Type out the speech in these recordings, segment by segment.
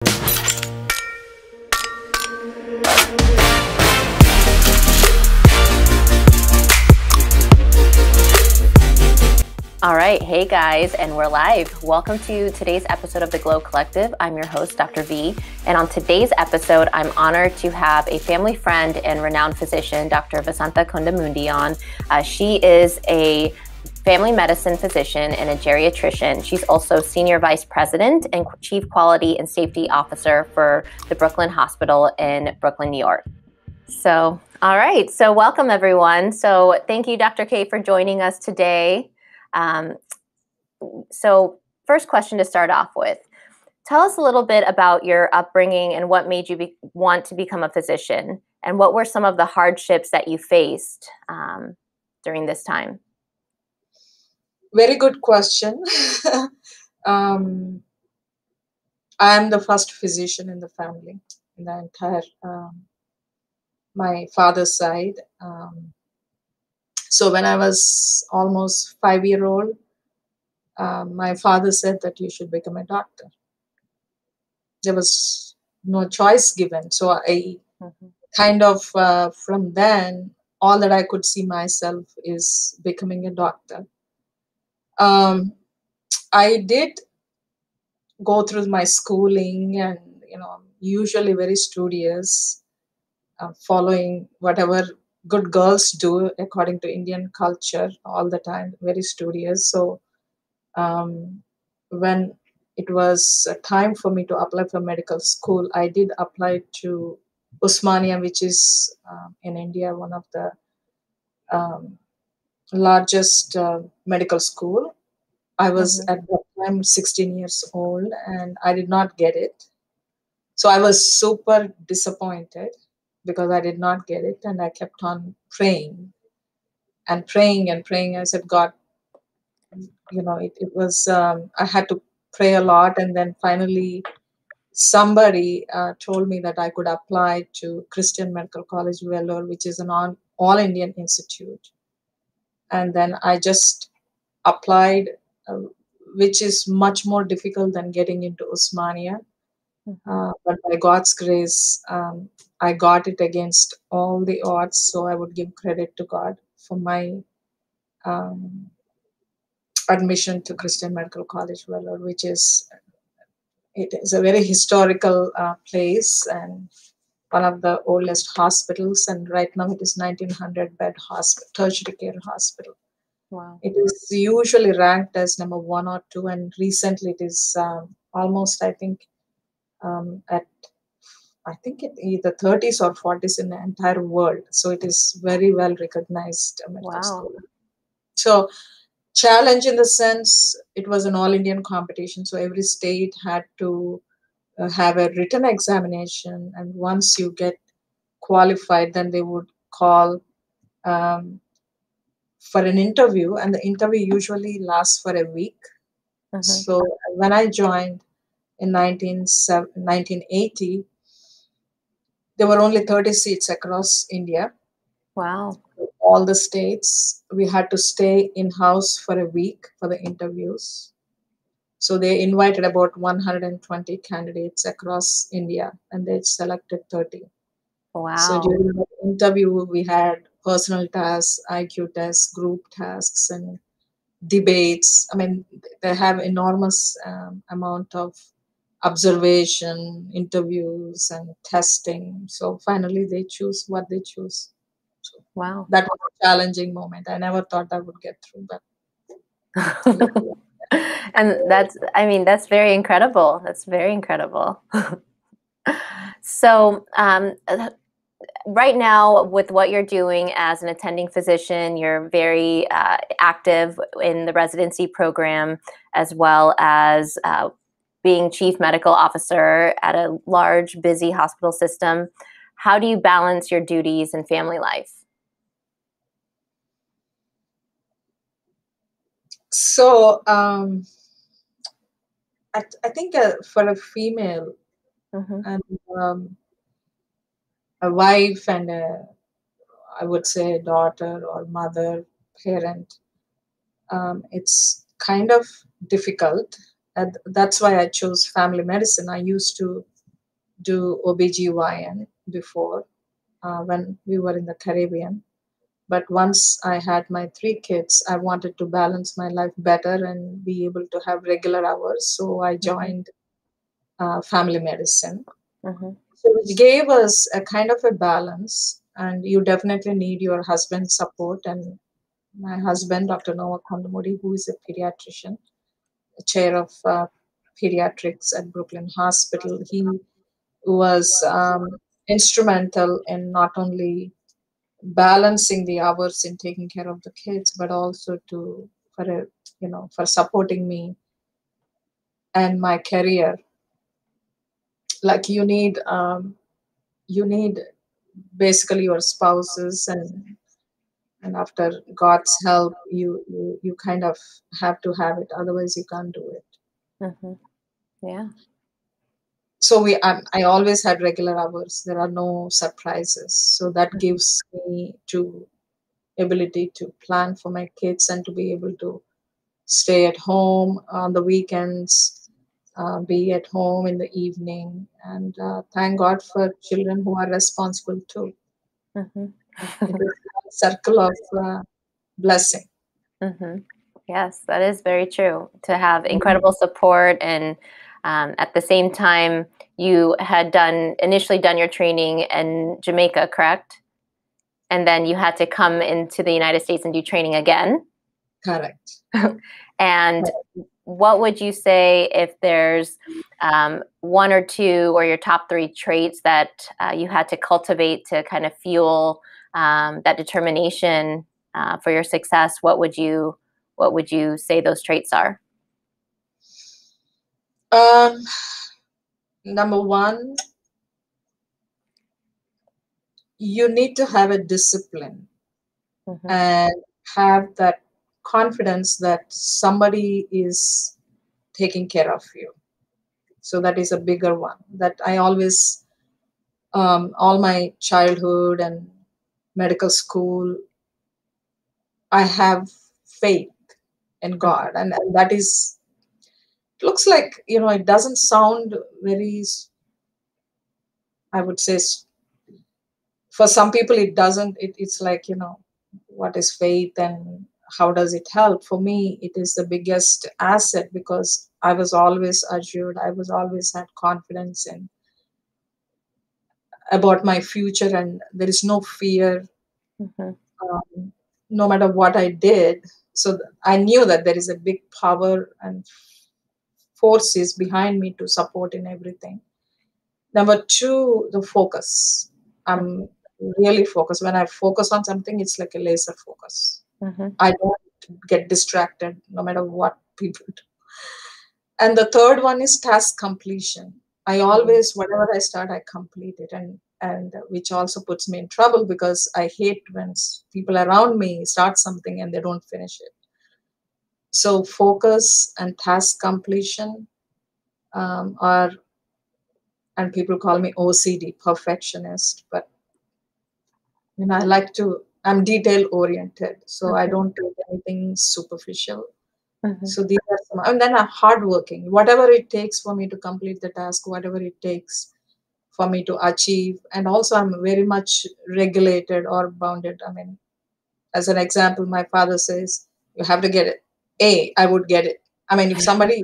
All right. Hey guys, and we're live. Welcome to today's episode of the Glow Collective. I'm your host, Dr. V. And on today's episode, I'm honored to have a family friend and renowned physician, Dr. Vasantha Kondamudi on. She is a family medicine physician and a geriatrician. She's also Senior Vice President and Chief Quality and Safety Officer for the Brooklyn Hospital in Brooklyn, New York. So, all right. So welcome, everyone. So thank you, Dr. K, for joining us today. So first question to start off with, tell us a little bit about your upbringing and what made you want to become a physician, and what were some of the hardships that you faced during this time? Very good question. I am the first physician in the family, in the entire, my father's side. So when I was almost 5-year-old, my father said that you should become a doctor. There was no choice given. So I kind of, from then, all that I could see myself is becoming a doctor. I did go through my schooling and, usually very studious, following whatever good girls do according to Indian culture all the time, very studious. So when it was time for me to apply for medical school, I did apply to Osmania, which is in India, one of the largest medical school. I was at that time 16 years old and I did not get it. So I was super disappointed because I did not get it, and I kept on praying and praying and praying. I said, God, it was, I had to pray a lot, and then finally somebody told me that I could apply to Christian Medical College, Vellore, which is an all-Indian institute. And then I just applied, which is much more difficult than getting into Osmania. But by God's grace, I got it against all the odds. So I would give credit to God for my admission to Christian Medical College, Vellore, which is a very historical place and one of the oldest hospitals. And right now it is 1900 bed hospital, tertiary care hospital. Wow. It is usually ranked as number 1 or 2, and recently it is almost, I think, at either 30s or 40s in the entire world. So it is very well recognized medical school. So challenge in the sense, it was an all-Indian competition. So every state had to have a written examination, and once you get qualified, then they would call for an interview, and the interview usually lasts for a week. So when I joined in 1980, there were only 30 seats across India. Wow. All the states, we had to stay in-house for a week for the interviews. So they invited about 120 candidates across India, and they selected 30. Wow. So during the interview, we had personal tasks, IQ tests, group tasks, and debates. I mean, they have enormous amount of observation, interviews, and testing. So finally, they choose what they choose. So wow. That was a challenging moment. I never thought I would get through that. And that's very incredible. That's very incredible. So right now, with what you're doing as an attending physician, you're very active in the residency program, as well as being chief medical officer at a large, busy hospital system. How do you balance your duties and family life? So I think for a female and a wife and I would say a daughter or mother, parent, it's kind of difficult. And that's why I chose family medicine. I used to do OBGYN before when we were in the Caribbean. But once I had my three kids, I wanted to balance my life better and be able to have regular hours. So I Mm-hmm. joined family medicine, Mm-hmm. so which gave us a kind of a balance. And you definitely need your husband's support. And my husband, Dr. Kondamudi, who is a pediatrician, chair of pediatrics at Brooklyn Hospital, he was instrumental in not only balancing the hours in taking care of the kids, but also to for a, for supporting me and my career. Like you need basically your spouses, and after God's help, you kind of have to have it. Otherwise, you can't do it. Mm-hmm. Yeah. So I always had regular hours. There are no surprises. So that gives me to ability to plan for my kids and to be able to stay at home on the weekends, be at home in the evening, and thank God for children who are responsible too. Mm-hmm. It is a circle of blessing. Mm-hmm. Yes, that is very true. To have incredible support, and at the same time, you had initially done your training in Jamaica, correct? And then you had to come into the United States and do training again. Correct. And what would you say if there's one or two or your top three traits that you had to cultivate to kind of fuel that determination for your success? What would you say those traits are? Um, Number one, you need to have a discipline Mm-hmm. and have that confidence that somebody is taking care of you. So that is a bigger one that I always, all my childhood and medical school, I have faith in God, and that is looks like, it doesn't sound very, I would say, for some people it doesn't. It's like, what is faith and how does it help? For me, it is the biggest asset because I was always assured, I was always had confidence in about my future, and there is no fear, Mm-hmm. no matter what I did. So I knew that there is a big power and forces behind me to support in everything. Number two, the focus. I'm really focused. When I focus on something, it's like a laser focus. Mm-hmm. I don't get distracted no matter what people do. And the third one is task completion. I always, whatever I start, I complete it, and which also puts me in trouble because I hate when people around me start something and they don't finish it. So focus and task completion are, and people call me OCD, perfectionist, but I like to. I'm detail oriented, so I don't do anything superficial. Mm-hmm. So these are some, and then I'm hardworking. Whatever it takes for me to complete the task, whatever it takes for me to achieve, and also I'm very much regulated or bounded. I mean, as an example, my father says you have to get it. I would get it. I mean, if somebody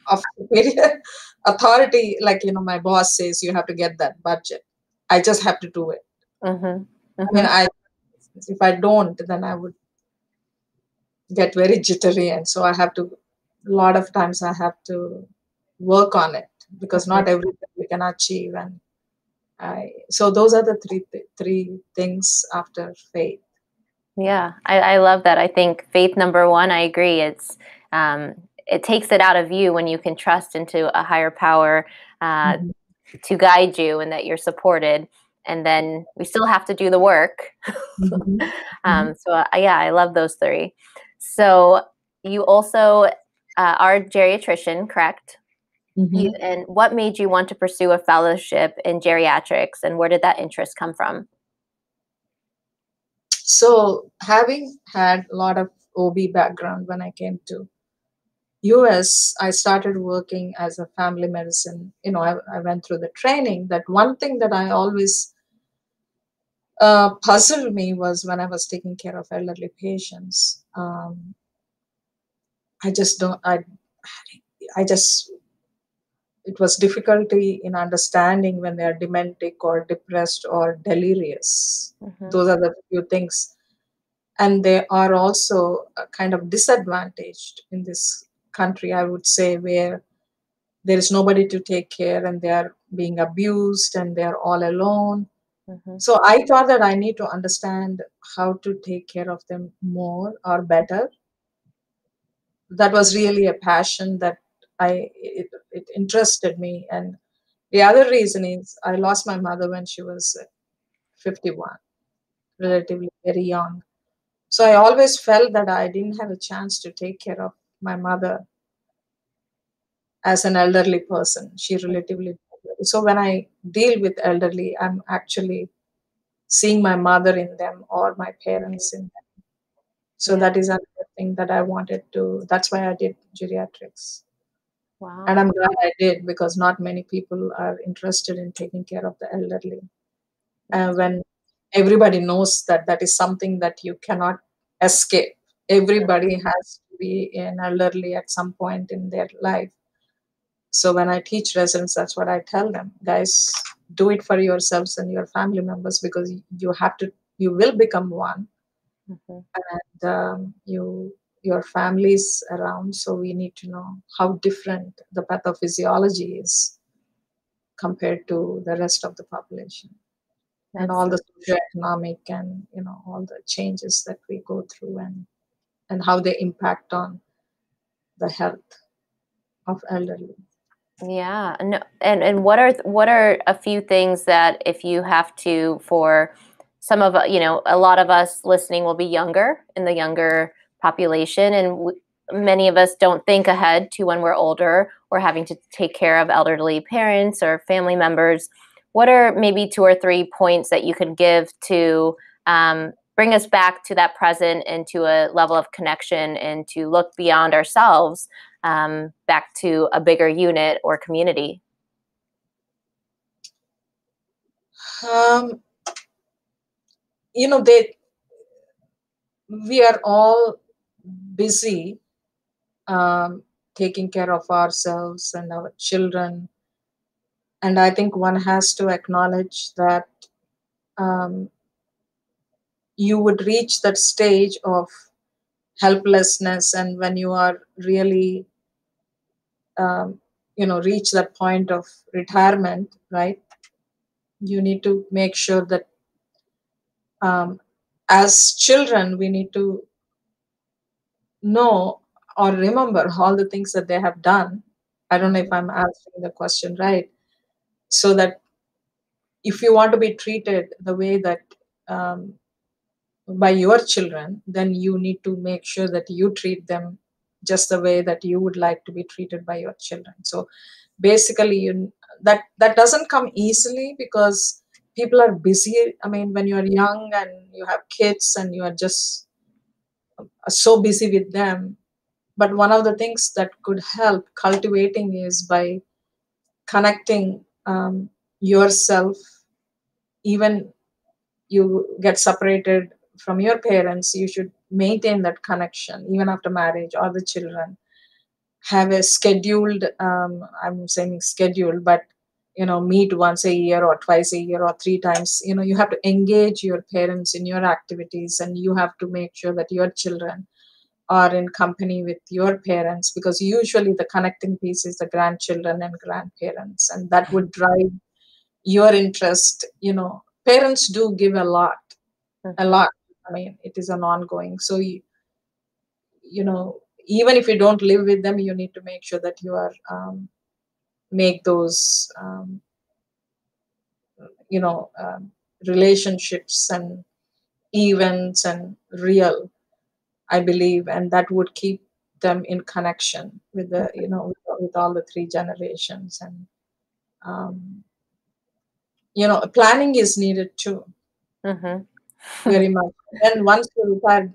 of superior authority, like my boss says, you have to get that budget. I just have to do it. Mm-hmm. I mean, Mm-hmm. if I don't, then I would get very jittery, and so I have to. A lot of times, I have to work on it because Mm-hmm. not everything we can achieve, and so those are the three things after faith. Yeah, I love that. I think faith number one, I agree. It takes it out of you when you can trust into a higher power Mhm. to guide you and that you're supported. And then we still have to do the work. Mhm. Mhm. Yeah, I love those three. So you also are a geriatrician, correct? Mhm. And what made you want to pursue a fellowship in geriatrics, and where did that interest come from? So, having had a lot of OB background when I came to US, I started working as a family medicine. I went through the training. That one thing that I always puzzled me was when I was taking care of elderly patients. I just don't. I just it was difficulty in understanding when they are dementic or depressed or delirious. Those are the few things, and they are also kind of disadvantaged in this country. I would say where there is nobody to take care and they are being abused and they are all alone. So I thought that I need to understand how to take care of them more or better. That was really a passion that it interested me. And the other reason is I lost my mother when she was 51, relatively very young. So I always felt that I didn't have a chance to take care of my mother as an elderly person. She relatively. So when I deal with elderly, I'm actually seeing my mother in them or my parents in them. So Yeah. that is another thing that I wanted to. That's why I did geriatrics. And Wow. I'm glad I did because not many people are interested in taking care of the elderly. And That's when everybody knows that that is something that you cannot escape, everybody has to be an elderly at some point in their life. So when I teach residents, that's what I tell them, guys, do it for yourselves and your family members because you will become one, mhm. and your families around. So we need to know how different the pathophysiology is compared to the rest of the population, and That's all so. the socioeconomic and all the changes that we go through, and how they impact on the health of elderly. Yeah. No, and what are a few things that if you have to for some of a lot of us listening will be younger in the younger population, and many of us don't think ahead to when we're older or having to take care of elderly parents or family members. What are maybe two or three points that you can give to bring us back to that present and to a level of connection and to look beyond ourselves back to a bigger unit or community? Um, they we are all busy, um, taking care of ourselves and our children, and I think one has to acknowledge that um, you would reach that stage of helplessness, and when you are really um, reach that point of retirement, right? You need to make sure that um, as children we need to know or remember all the things that they have done. I don't know if I'm answering the question right. So that if you want to be treated the way that um, by your children, then you need to make sure that you treat them just the way that you would like to be treated by your children. So basically, that doesn't come easily because people are busy. I mean, when you're young and you have kids and you are just so busy with them. But one of the things that could help cultivating is by connecting yourself, even you get separated from your parents, you should maintain that connection even after marriage or the children. Have a scheduled, I'm saying scheduled, but meet once a year or twice a year or three times. You have to engage your parents in your activities, and you have to make sure that your children are in company with your parents, because usually the connecting piece is the grandchildren and grandparents, and that would drive your interest. Parents do give a Mhm. lot. I mean, it is an ongoing. So you know even if you don't live with them, you need to make sure that you are make those you know um, relationships and events and real, I believe, and that would keep them in connection with the with all the three generations. And um, planning is needed too, Mhm. very much. And once you retire,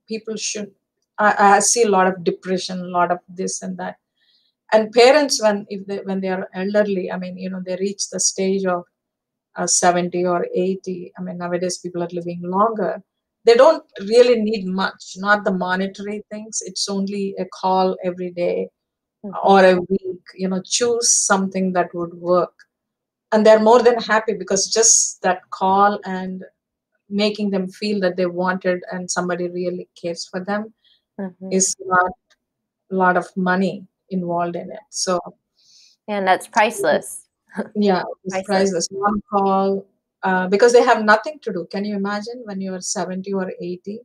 people should. I see a lot of depression, a lot of this and that. And parents, when they are elderly, I mean, they reach the stage of 70 or 80. I mean, nowadays people are living longer. They don't really need much, not the monetary things. It's only a call every day Mm-hmm. or a week. Choose something that would work. And they're more than happy, because just that call and making them feel that they wanted and somebody really cares for them Mm-hmm. is not a lot of money involved in it. So And that's priceless. yeah, it's Priceless. priceless. One call, because they have nothing to do. Can you imagine when you're 70 or 80?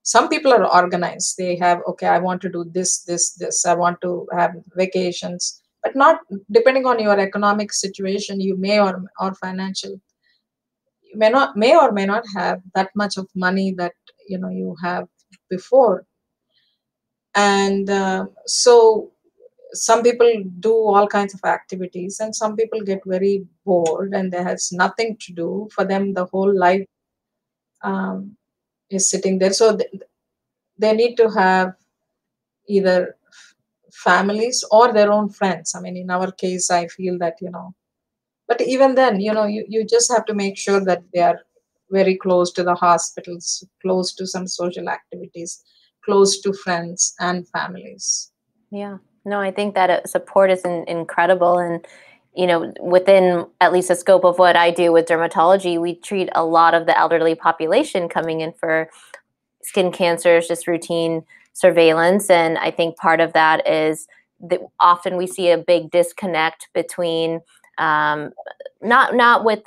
Some people are organized. They have, okay, I want to do this, this, this. I want to have vacations, but not depending on your economic situation. You may or financial, you may or may not have that much of money that you have before. And so some people do all kinds of activities, and some people get very bored and there has nothing to do for them. The whole life um, is sitting there, so they need to have either families or their own friends. I mean, in our case, I feel that but even then, you just have to make sure that they are very close to the hospitals, close to some social activities, close to friends and families. Yeah. No, I think that support is incredible. And, within at least the scope of what I do with dermatology, we treat a lot of the elderly population coming in for skin cancers, just routine surveillance. And I think part of that is that often we see a big disconnect between um, not with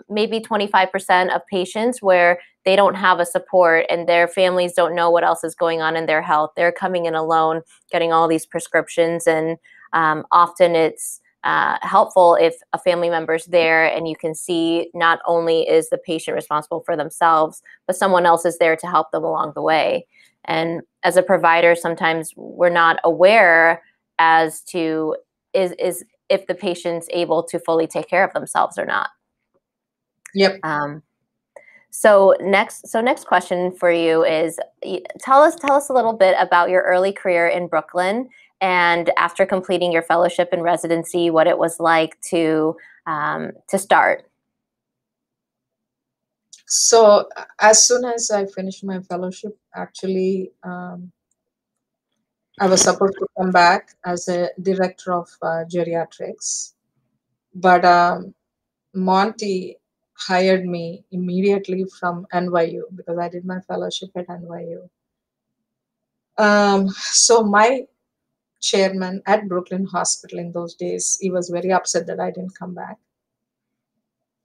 maybe 25% of patients where they don't have a support and their families don't know what else is going on in their health. They're coming in alone, getting all these prescriptions, and often it's helpful if a family member's there and you can see not only is the patient responsible for themselves, but someone else is there to help them along the way. And as a provider, sometimes we're not aware as to is if the patient's able to fully take care of themselves or not. Yep. So next question for you is, tell us a little bit about your early career in Brooklyn, and after completing your fellowship and residency, what it was like to start. So as soon as I finished my fellowship, actually, I was supposed to come back as a director of geriatrics, but Monty hired me immediately from NYU because I did my fellowship at NYU. So my chairman at Brooklyn Hospital in those days, he was very upset that I didn't come back.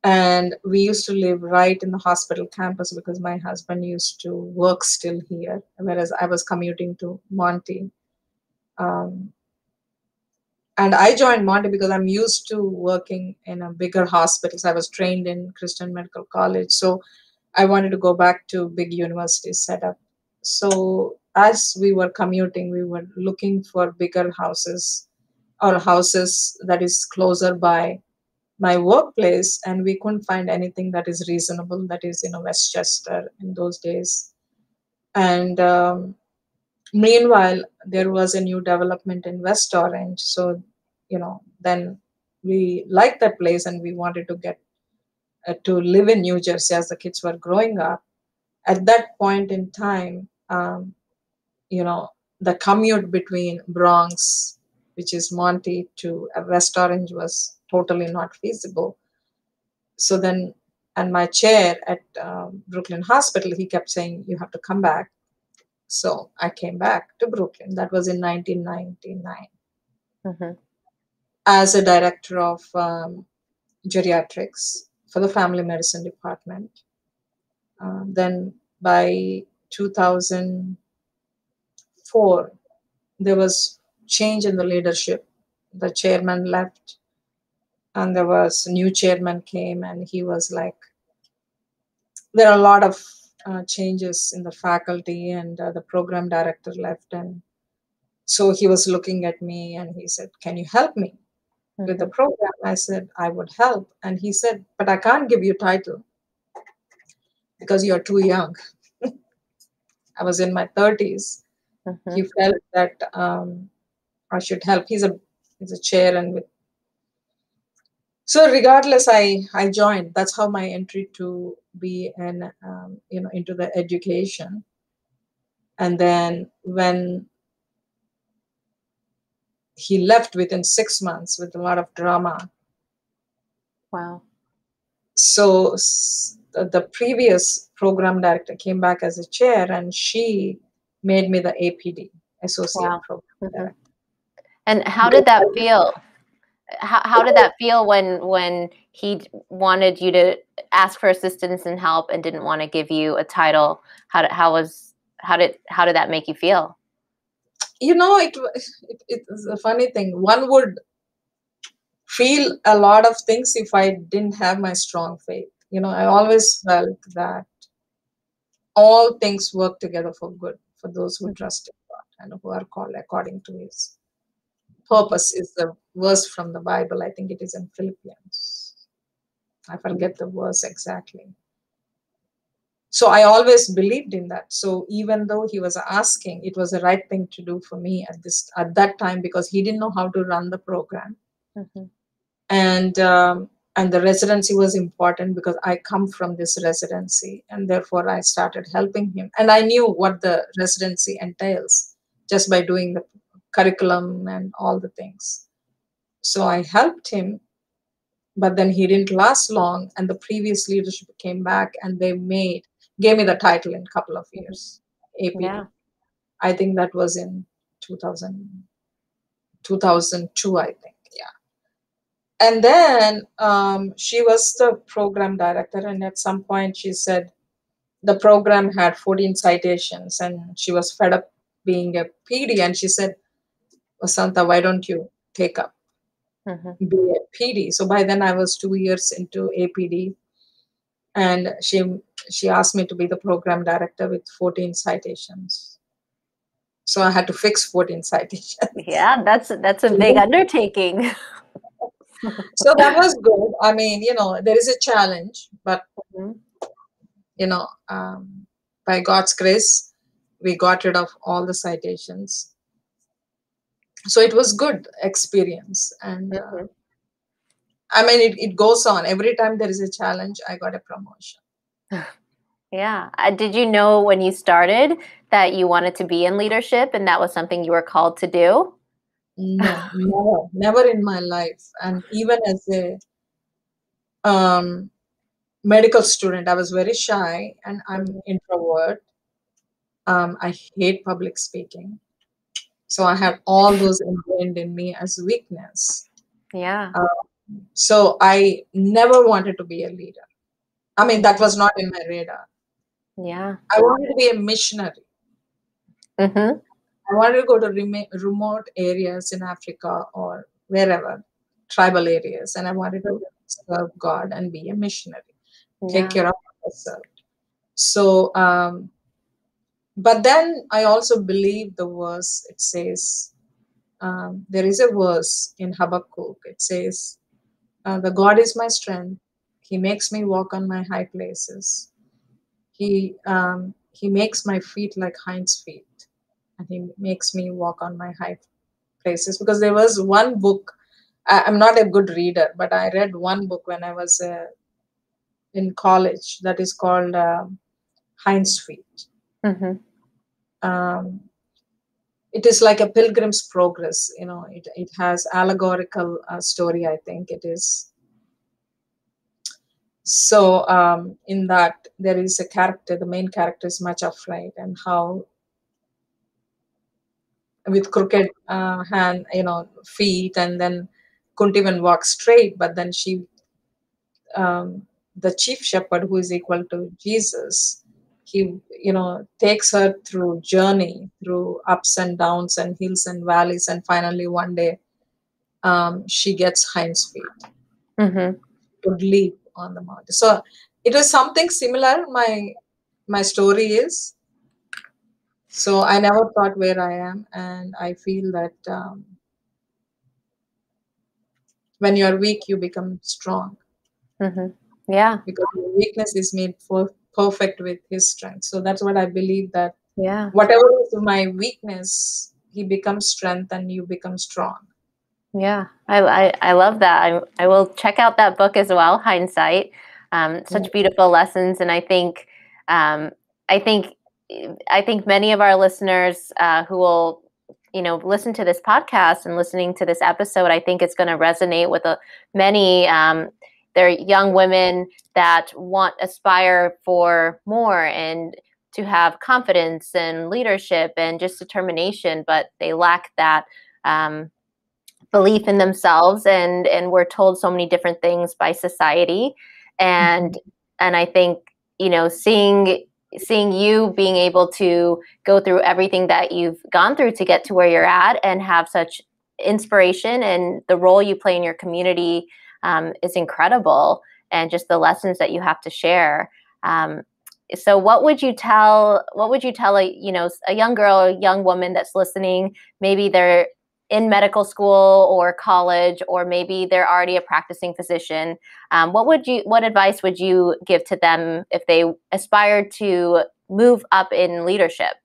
And we used to live right in the hospital campus because my husband used to work still here, whereas I was commuting to Monty. Um, and I joined Monty because I'm used to working in a bigger hospitals. I was trained in Christian Medical College, so I wanted to go back to big university setup. So as we were commuting, we were looking for bigger houses or houses that is closer by my workplace, and we couldn't find anything that is reasonable, that is Westchester in those days. And meanwhile, there was a new development in West Orange, so then we liked that place and we wanted to get to live in New Jersey as the kids were growing up. At that point in time, you know the commute between Bronx, which is Monty, to West Orange was totally not feasible. So then, and my chair at Brooklyn Hospital, he kept saying, you have to come back. So I came back to Brooklyn. That was in 1999 Mm-hmm. as a director of geriatrics for the family medicine department. Then by 2004, there was change in the leadership. The chairman left, and there was a new chairman came, and he was like, there are a lot of changes in the faculty, and the program director left, and so he was looking at me and he said, can you help me with the Mm-hmm. program? I said, I would help. And he said, but I can't give you title because you're too young. I was in my 30s. Mm-hmm. He felt that I should help. He's a chair, and so regardless, I joined. That's how my entry to be an into the education. And then when he left within 6 months with a lot of drama, Wow. so the previous program director came back as a chair, and she made me the APD, associate Wow. program Mm-hmm. director. And how did that feel? How did that feel when he wanted you to ask for assistance and help and didn't want to give you a title? How did that make you feel? It's a funny thing. One would feel a lot of things if I didn't have my strong faith. I always felt that all things work together for good for those who Mm-hmm. trust in God and who are called according to His purpose. Is the verse from the Bible. I think it is in Philippians. I forget the verse exactly. So I always believed in that. So even though he was asking, it was the right thing to do for me at that time, because he didn't know how to run the program. Mm-hmm. And the residency was important because I come from this residency, and therefore I started helping him. And I knew what the residency entails just by doing the curriculum and all the things. So I helped him, but then he didn't last long, and the previous leadership came back and gave me the title in a couple of years, Yeah. APD. I think that was in 2002, I think. Yeah. And then she was the program director, and at some point she said the program had 14 citations, and she was fed up being a PD, and she said, Vasantha, why don't you take up Mm-hmm. be a PD? So by then I was 2 years into APD, and she asked me to be the program director with 14 citations. So I had to fix 14 citations. Yeah, that's a big undertaking. So that was good. I mean, there is a challenge, but Mhm. you know, by God's grace, we got rid of all the citations. So it was good experience, and Mhm. I mean, it goes on. Every time there is a challenge, I got a promotion. Yeah. Did you know when you started that you wanted to be in leadership and that was something you were called to do? No, never in my life. And even as a um, medical student, I was very shy, and I'm Mhm. introvert. I hate public speaking. So I had all those ingrained in me as weakness. Yeah. So I never wanted to be a leader. I mean, that Mhm. was not in my radar. Yeah. I wanted to be a missionary. Mm-hmm. I wanted to go to remote areas in Africa or wherever, tribal areas, and I wanted to serve God and be a missionary, take Yeah. care of others. So, but then I also believe the verse. It says, there is a verse in Habakkuk. It says, the God is my strength. He makes me walk on my high places. He makes my feet like hinds feet, and he makes me walk on my high places. Because there was one book. I'm not a good reader, but I read one book when I was in college that is called Hinds Feet. Mm-hmm. Um, it is like a pilgrim's progress. It has allegorical story. I think it is. So in that there is a character. The main character is much afraid, and how with crooked hand, feet, and then couldn't even walk straight. But then the chief shepherd, who is equal to Jesus, he, takes her through journey, through ups and downs and hills and valleys, and finally one day, she gets hinds feet, Mm-hmm. could leap on the mountain. So it was something similar. My story is. So I never thought where I am, and I feel that when you're weak, you become strong, Mm-hmm. Yeah. because your weakness is made perfect with His strength. So that's what I believe, that Yeah. Whatever is my weakness, he becomes strength and you become strong. Yeah. I love that. I will check out that book as well, Hindsight. Such beautiful lessons. And um, I think, I think many of our listeners who will, listen to this podcast and listening to this episode, I think it's going to resonate with many. They're young women that aspire for more and to have confidence and leadership and just determination, but they lack that belief in themselves, and we're told so many different things by society, and I think seeing you being able to go through everything that you've gone through to get to where you're at and have such inspiration, and the role you play in your community is incredible, and just the lessons that you have to share. So what would you tell a young girl, a young woman that's listening? Maybe they're in medical school or college, or maybe they're already a practicing physician. What advice would you give to them if they aspire to move up in leadership?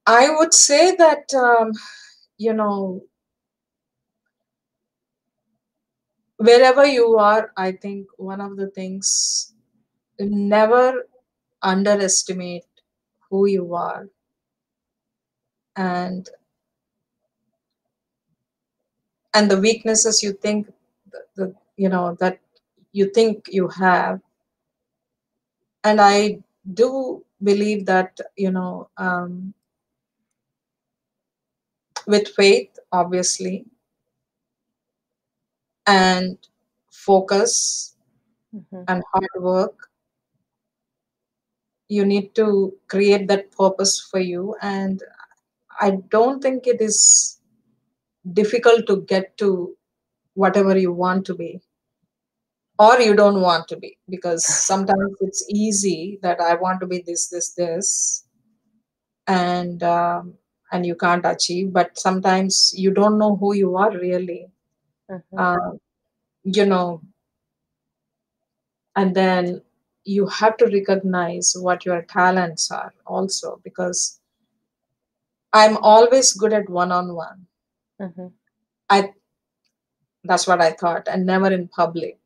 I would say that, wherever you are, I think one of the things, never underestimate who you are, and the weaknesses you think that you think you have. And I do believe that, with faith, obviously, and focus and hard work, you need to create that purpose for you. And I don't think it is difficult to get to whatever you want to be or you don't want to be, because sometimes it's easy that I want to be this, and you can't achieve. But sometimes you don't know who you are really, uh, you know and then you have to recognize what your talents are also, because I'm always good at one-on-one. I That's what I thought, and never in public.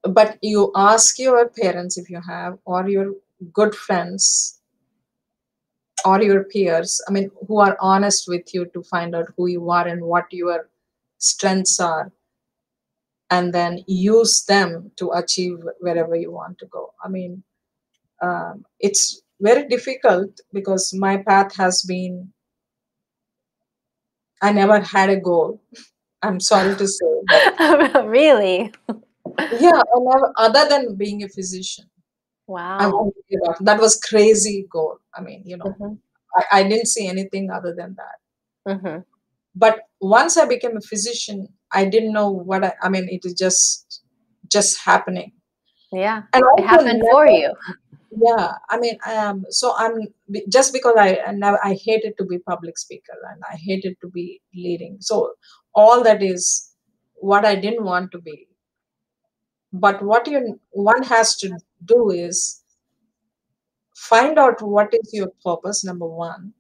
But you ask your parents, if you have, or your good friends, or your peers, I mean, who are honest with you, to find out who you are and what your strengths are, and then use them to achieve wherever you want to go. I mean, it's very difficult because my path has been, I never had a goal. I'm sorry to say, but Really? yeah, I never, other than being a physician. I Wow. wanted to give up. That was crazy goal. I mean, I didn't see anything other than that. But once I became a physician, I didn't know what I mean, it is just happening. Yeah, And it also happened for never, you. yeah, I mean, so just because I hated to be public speaker and I hated to be leading. So all that is what I didn't want to be. But what one has to do is find out what is your purpose, number one,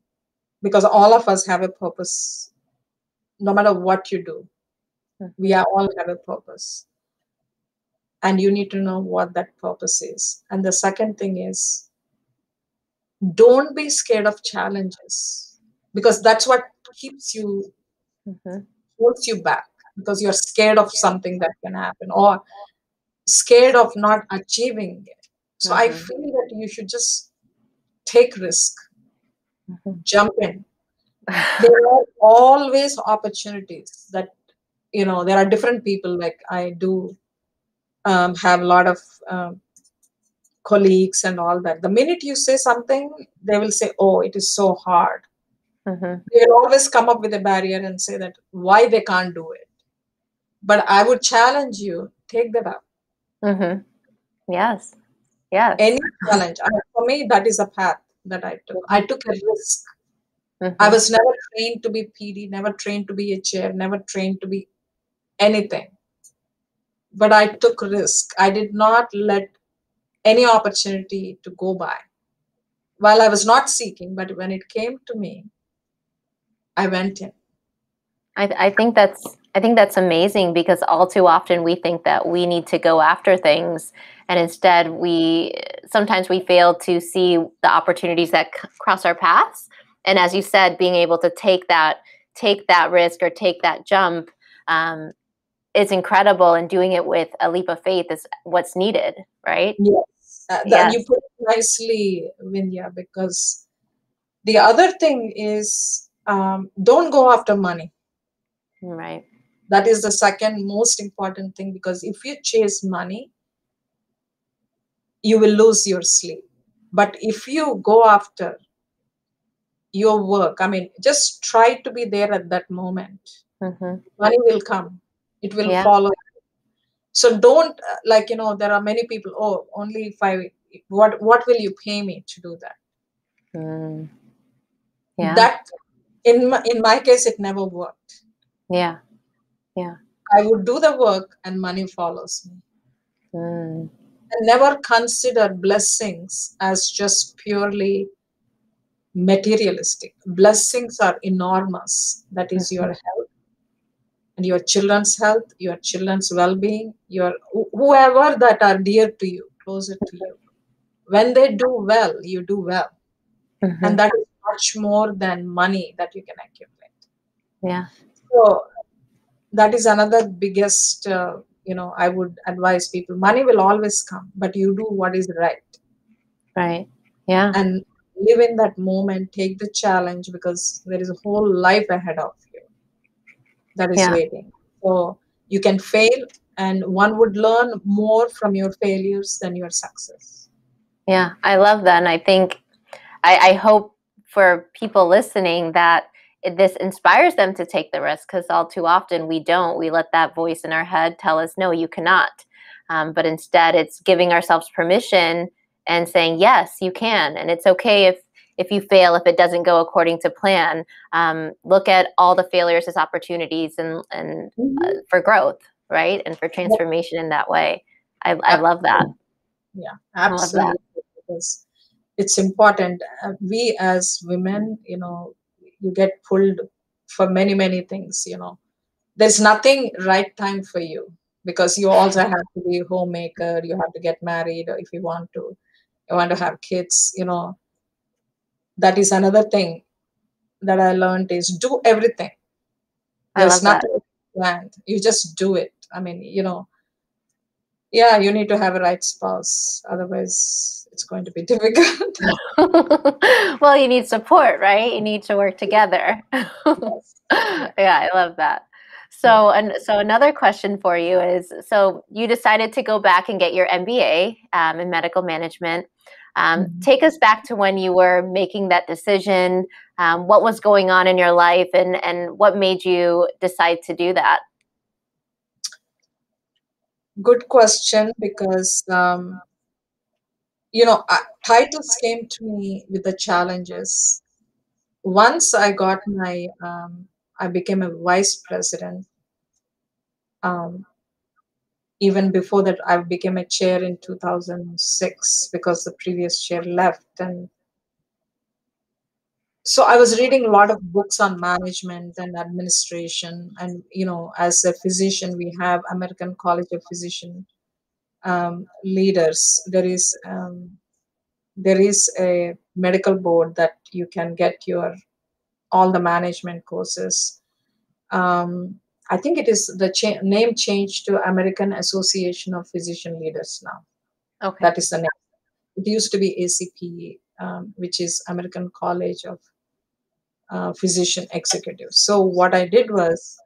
because all of us have a purpose, no matter what you do. We are all have a purpose, and you need to know what that purpose is. And the second thing is, don't be scared of challenges, because that's what keeps you holds you back, because you're scared of something that can happen, or scared of not achieving it. So I feel that you should just take risk, jump in. There are always opportunities that, there are different people. Like I do have a lot of colleagues and all that. The minute you say something, they will say, oh, it is so hard. They will always come up with a barrier and say that why they can't do it. But I would challenge you, take that up. Yes. Yes. Any challenge. For me, that is a path that I took. I took a risk. I was never trained to be PD, never trained to be a chair, never trained to be anything. But I took risk. I did not let any opportunity to go by. While I was not seeking, but when it came to me, I went in. I think that's amazing, because all too often we think that we need to go after things, and instead we sometimes we fail to see the opportunities that cross our paths. And as you said, being able to take that risk or take that jump is incredible, and doing it with a leap of faith is what's needed, right? Yes, Yes. you put it nicely, Vindhya, because the other thing is, don't go after money. Right. That is the second most important thing, because if you chase money, you will lose your sleep. But if you go after your work, I mean, just try to be there at that moment. Mm-hmm. Money will come, it will Yeah. follow. So don't, like, there are many people, oh, only if I, what will you pay me to do that? Mm. Yeah. That, in my case, it never worked. Yeah. Yeah. I would do the work and money follows me. Mm. And never consider blessings as just purely materialistic. Blessings are enormous. That is your Mm-hmm. health and your children's health, your children's well-being, your whoever that are dear to you, closer to you. When they do well, you do well. Mm-hmm. And that is much more than money that you can accumulate. Yeah. So that is another biggest, I would advise people. Money will always come, but you do what is right. Right. Yeah. And live in that moment, take the challenge, because there is a whole life ahead of you that is Yeah. waiting. So you can fail, and one would learn more from your failures than your success. Yeah. I love that. And I think I hope for people listening that this inspires them to take the risk, because all too often we don't. We let that voice in our head tell us, no, you cannot. But instead, it's giving ourselves permission and saying, yes, you can. And it's okay if you fail, if it doesn't go according to plan. Look at all the failures as opportunities and Mhm. for growth, right? And for transformation in that way. I love that. Yeah, I love that. absolutely. Because it's important. We as women, you get pulled for many, many things. There's nothing right time for you, because you also have to be a homemaker. You have to get married, or if you want to have kids. That is another thing that I learned is do everything. I There's love that. nothing planned. You just do it. I mean, yeah, you need to have a right spouse. Otherwise, it's going to be difficult. Well, you need support, right? You need to work together. Yes. Yeah. Yeah, I love that. Yeah. So another question for you is: so you decided to go back and get your MBA in medical management. Mhm. Take us back to when you were making that decision. What was going on in your life, and what made you decide to do that? Good question, because titles came to me with the challenges. Once I became a vice president. Um, Even before that, I became a chair in 2006 because the previous chair left. And so I was reading a lot of books on management and administration. And, as a physician, we have American College of Physician leaders. There is a medical board that you can get your all the management courses. Um, I think it is the name changed to American Association of Physician Leaders now. Okay. That is the name. It used to be ACP, which is American College of Physician Executives. So what I did was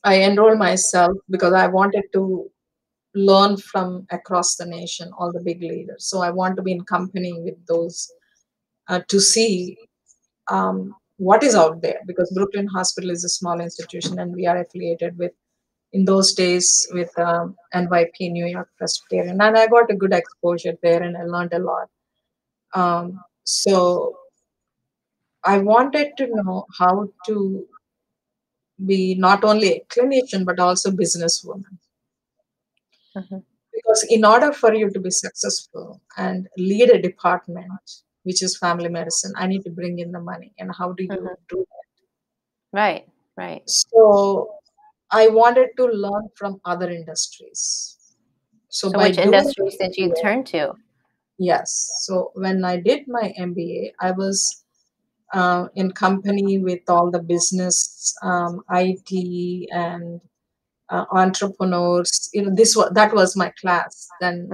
I enrolled myself because I wanted to learn from across the nation, all the big leaders. So I want to be in company with those to see what is out there, because Brooklyn Hospital is a small institution and we are affiliated with, in those days, with NYP, New York Presbyterian. And I got a good exposure there and I learned a lot. So I wanted to know how to be not only a clinician but also businesswoman, Mhm. because Because in order for you to be successful and lead a department, which is family medicine, I need to bring in the money. And how do you do that? Right, right. So I wanted to learn from other industries. So by which doing industries did you turn to? yes, so when I did my MBA, I was in company with all the business, IT, and entrepreneurs. That was my class. Then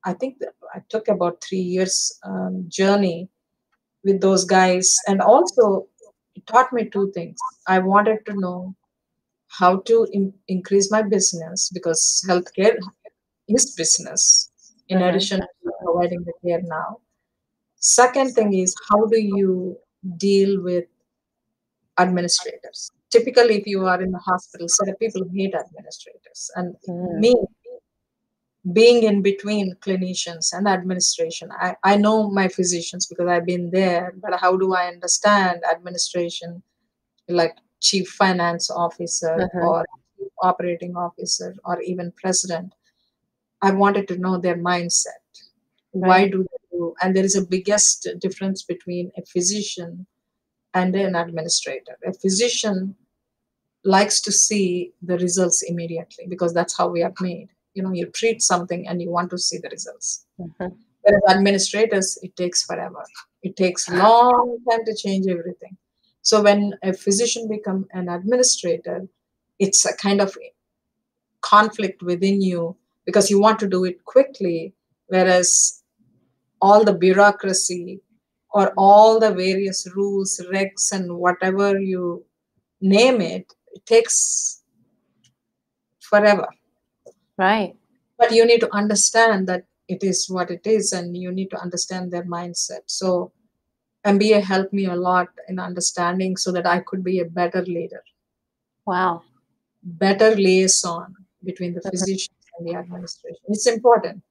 I think that I took about 3 years journey with those guys, and also it taught me two things. I wanted to know how to increase my business because healthcare is business in addition to providing the care now. Second thing is how do you deal with administrators? Typically, if you are in the hospital, so people hate administrators, and me being in between clinicians and administration, I know my physicians because I've been there, but how do I understand administration, like chief finance officer or chief operating officer or even president? I wanted to know their mindset. Why do they do? And there is a biggest difference between a physician and an administrator. A physician likes to see the results immediately because that's how we are made. You treat something and you want to see the results. Whereas administrators, it takes forever. It takes long time to change everything. So when a physician becomes an administrator, it's a kind of conflict within you because you want to do it quickly, whereas all the bureaucracy or all the various rules, regs, and whatever you name it, it takes forever. Right. But you need to understand that it is what it is, and you need to understand their mindset. So MBA helped me a lot in understanding so that I could be a better leader. Wow. Better liaison between the physicians and the administration. It's important.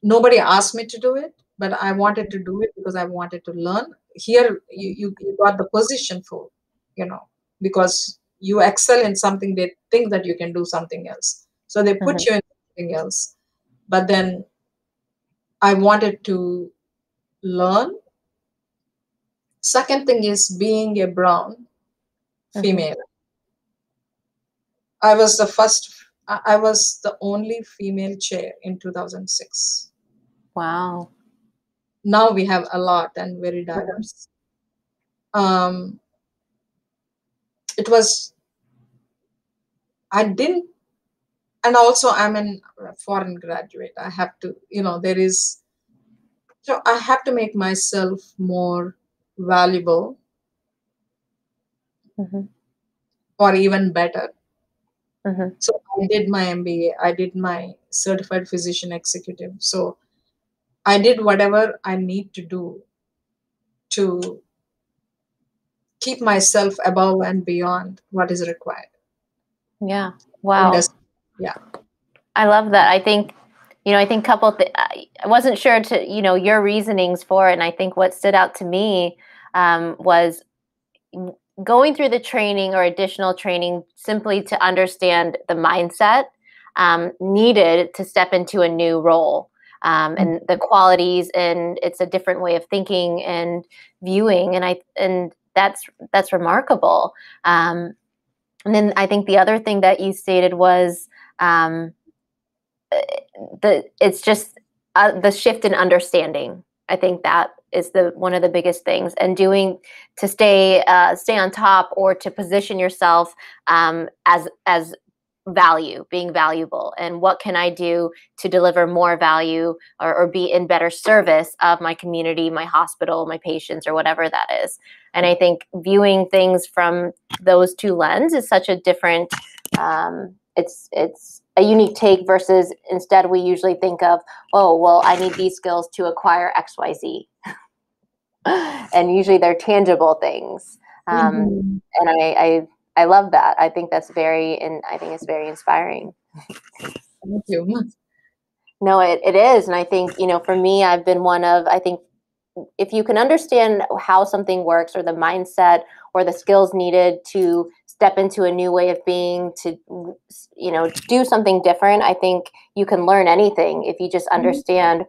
Nobody asked me to do it, but I wanted to do it because I wanted to learn. Here, you got the position for, because you excel in something, they think that you can do something else. So they put you in something else. But then I wanted to learn. Second thing is being a brown female. I was the only female chair in 2006. Wow. Now we have a lot and very diverse. It was, I didn't, and also I'm a foreign graduate. I have to, so I have to make myself more valuable or even better. So I did my MBA, I did my certified physician executive. So I did whatever I need to do to keep myself above and beyond what is required. Yeah. Wow. Yeah. I love that. I think, I wasn't sure to, your reasonings for it. And I think what stood out to me was going through the training or additional training simply to understand the mindset needed to step into a new role. And the qualities, and it's a different way of thinking and viewing, and that's remarkable. And then I think the other thing that you stated was it's just the shift in understanding. I think that is one of the biggest things, and doing to stay on top or to position yourself as being valuable, and what can I do to deliver more value or be in better service of my community, my hospital, my patients, or whatever that is. And I think viewing things from those two lenses is such a different, it's a unique take versus instead we usually think of, oh, well, I need these skills to acquire XYZ. And usually they're tangible things. And I love that. I think I think it's very inspiring. Thank you. No, it is. And I think, for me, I've been I think if you can understand how something works or the mindset or the skills needed to step into a new way of being, to, do something different. I think you can learn anything if you just understand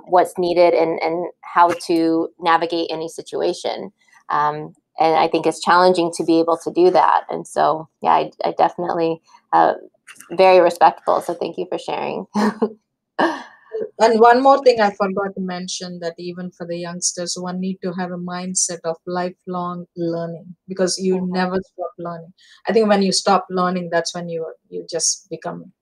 what's needed and how to navigate any situation. And I think it's challenging to be able to do that. And so, yeah, I definitely very respectful. So thank you for sharing. And one more thing I forgot to mention, that even for the youngsters, one need to have a mindset of lifelong learning, because you never stop learning. I think when you stop learning, that's when you just become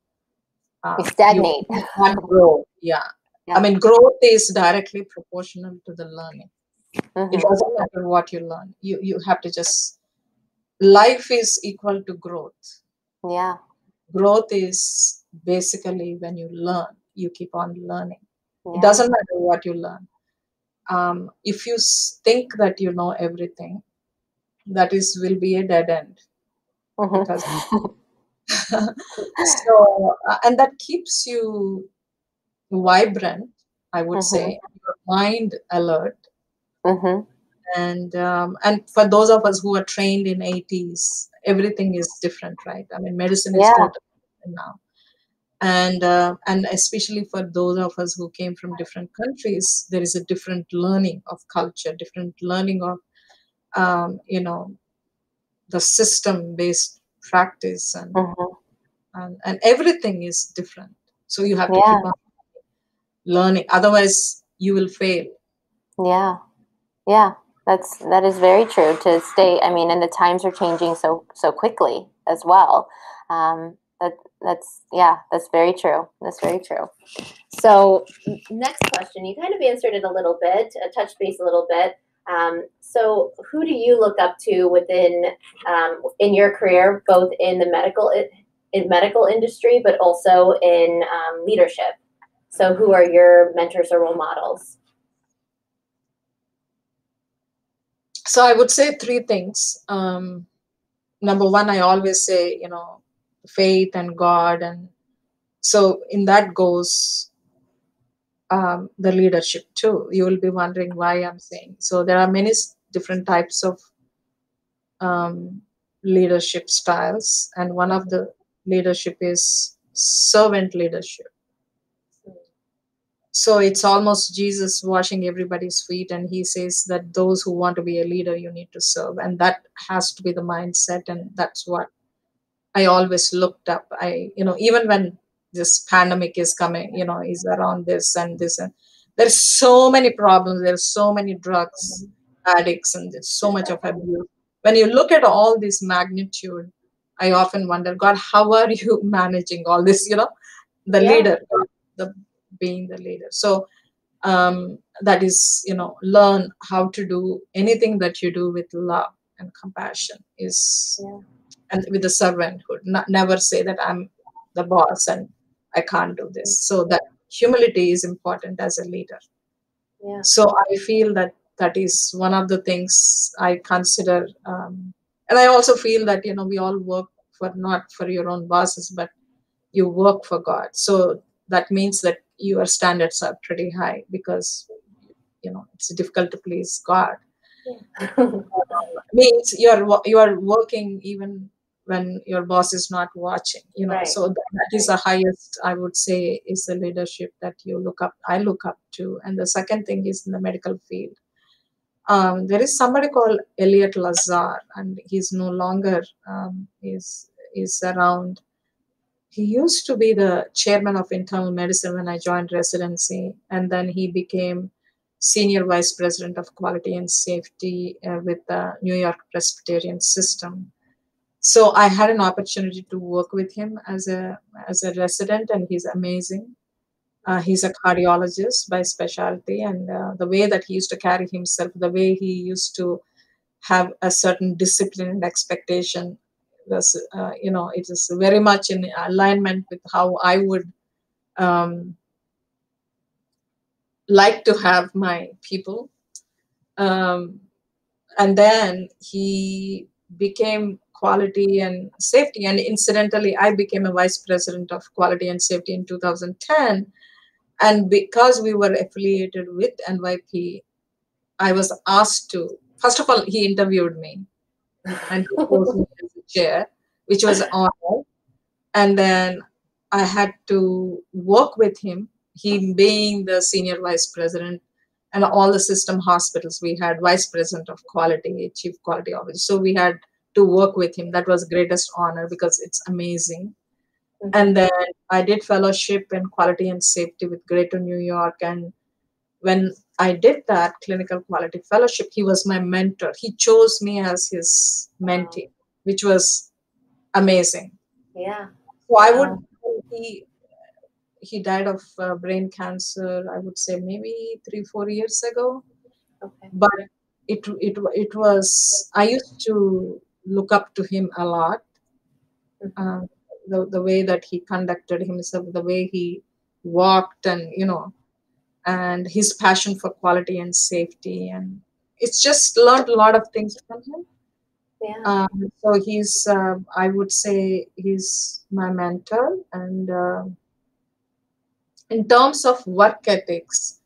stagnate. You can't grow. Yeah. I mean, growth is directly proportional to the learning. It doesn't matter what you learn. You have to just, life is equal to growth. Yeah. Growth is basically when you learn, you keep on learning. Yeah. It doesn't matter what you learn. If you think that you know everything, that will be a dead end. Because so, and that keeps you vibrant, I would say, your mind alert. And for those of us who are trained in 80s, everything is different, right? I mean, medicine is totally different now. And especially for those of us who came from different countries, there is a different learning of culture, different learning of the system-based practice, and everything is different. So you have to keep on learning, otherwise you will fail. Yeah, that is very true. To stay, I mean, and the times are changing so quickly as well. That's very true. That's very true. So next question, you kind of answered it a little bit, touched base a little bit. So who do you look up to within in your career, both in the medical industry, but also in leadership? So who are your mentors or role models? So I would say three things. Number one, I always say, faith and God. And so in that goes the leadership too. You will be wondering why I'm saying. So there are many different types of leadership styles. And one of the leadership is servant leadership. So it's almost Jesus washing everybody's feet, and he says that those who want to be a leader, you need to serve. And that has to be the mindset. And that's what I always looked up. Even when this pandemic is coming, is around this and this, and there's so many problems. There's so many drugs addicts, and there's so much of abuse. When you look at all this magnitude, I often wonder, God, how are you managing all this? The leader, being the leader. So that is, learn how to do anything that you do with love and compassion and with the servanthood. Never say that I'm the boss and I can't do this. So that humility is important as a leader. So I feel that is one of the things I consider. And I also feel that, we all work not for your own bosses, but you work for God. So that means that your standards are pretty high, because, it's difficult to please God. Means you are working even when your boss is not watching, so that is the highest, I would say, is the leadership that I look up to. And the second thing is in the medical field. There is somebody called Elliot Lazar, and he's no longer is around. He used to be the chairman of internal medicine when I joined residency, and then he became senior vice president of quality and safety with the New York Presbyterian system. So I had an opportunity to work with him as a resident, and he's amazing. He's a cardiologist by specialty, and the way that he used to carry himself, the way he used to have a certain discipline and expectation was, it is very much in alignment with how I would like to have my people. And then he became quality and safety. And incidentally, I became a vice president of quality and safety in 2010. And because we were affiliated with NYP, I was asked to, first of all, he interviewed me. and he chose me as a chair, which was an honor. And then I had to work with him, he being the senior vice president, and all the system hospitals. We had vice president of quality, chief quality officer. So we had to work with him. That was greatest honor because it's amazing. And then I did fellowship in quality and safety with Greater New York. And when I did that clinical quality fellowship, he was my mentor. He chose me as his mentee, which was amazing. Yeah. So I would, he he died of brain cancer, I would say maybe 3 4 years ago. Okay. But it was, I used to look up to him a lot. uh, the way that he conducted himself, the way he walked, and and his passion for quality and safety, and it's just learned a lot of things from him. Yeah. So he's, I would say, he's my mentor. And in terms of work ethics,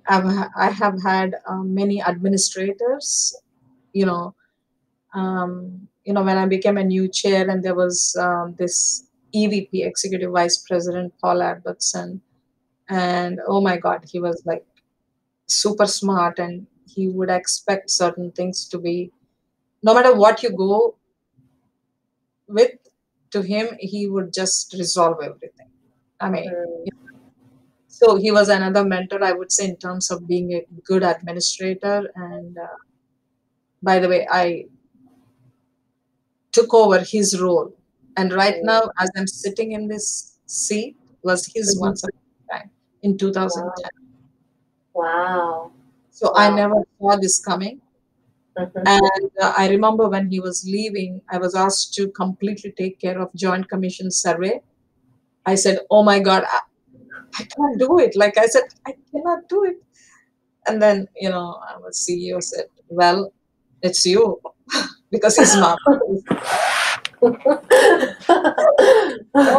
I have had many administrators, you know, when I became a new chair, and there was this EVP, Executive Vice President Paul Albertson, and oh my God, he was like super smart, and he would expect certain things to be, no matter what you go with to him, he would just resolve everything. I mean, so he was another mentor, I would say, in terms of being a good administrator. And by the way, I took over his role. And right now, as I'm sitting in this seat, was his once upon a time in 2010. Wow. So I never saw this coming. And I remember when he was leaving, I was asked to completely take care of Joint Commission survey. I said, "Oh my God, I can't do it." Like I said, I cannot do it. And then, our CEO said, "Well, it's you," because he's not. Oh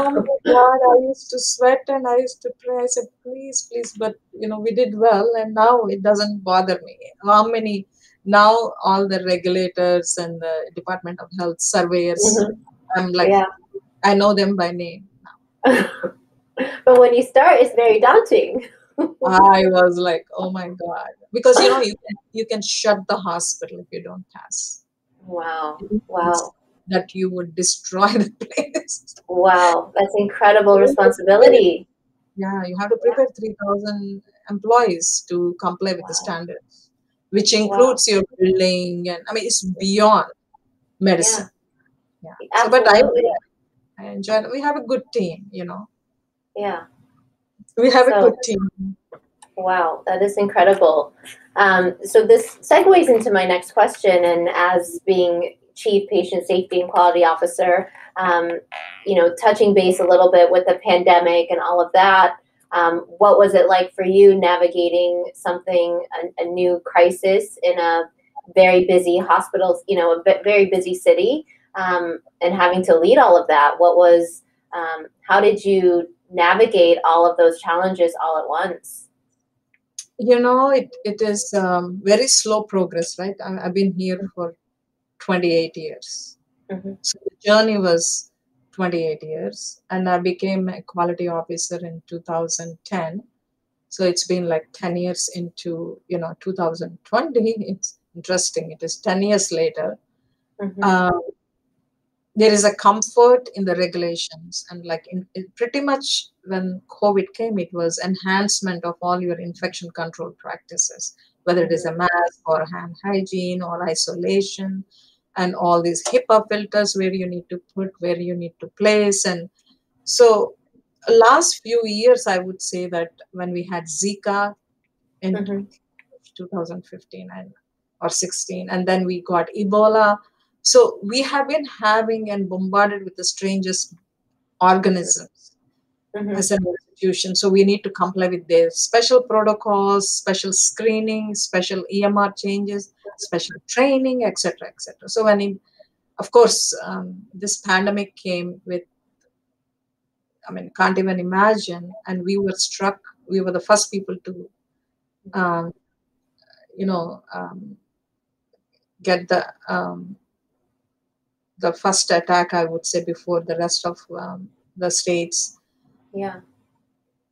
my God, I used to sweat and I used to pray. I said, "Please, please," but we did well, and now it doesn't bother me. How many now all the regulators and the Department of Health surveyors, I'm like, I know them by name. But when you start, it's very daunting. I was like, oh my God, because you can shut the hospital if you don't pass. Wow. Wow. That you would destroy the place. Wow. That's incredible responsibility. Yeah, you have to prepare 3,000 employees to comply with the standards, which includes your billing, and I mean it's beyond medicine. Yeah. So, but I enjoy it. We have a good team, Yeah. We have a good team. Wow, that is incredible. So this segues into my next question, and as being Chief Patient Safety and Quality Officer, touching base a little bit with the pandemic and all of that, what was it like for you navigating a new crisis in a very busy hospital, a very busy city, and having to lead all of that? How did you navigate all of those challenges all at once? It is very slow progress, right? I've been here for 28 years. So the journey was 28 years, and I became a quality officer in 2010. So it's been like 10 years into, 2020. It's interesting. It is 10 years later. There is a comfort in the regulations, and like pretty much when COVID came, it was enhancement of all your infection control practices, whether it is a mask or hand hygiene or isolation, and all these HIPAA filters where you need to put, where you need to place. And so last few years, I would say that when we had Zika in 2015 or 16, and then we got Ebola. So we have been having and bombarded with the strangest organisms as an institution. So we need to comply with their special protocols, special screening, special EMR changes, special training, etc., etc. So of course, this pandemic came with, can't even imagine. And we were struck. We were the first people to, get the the first attack, I would say, before the rest of the states. Yeah.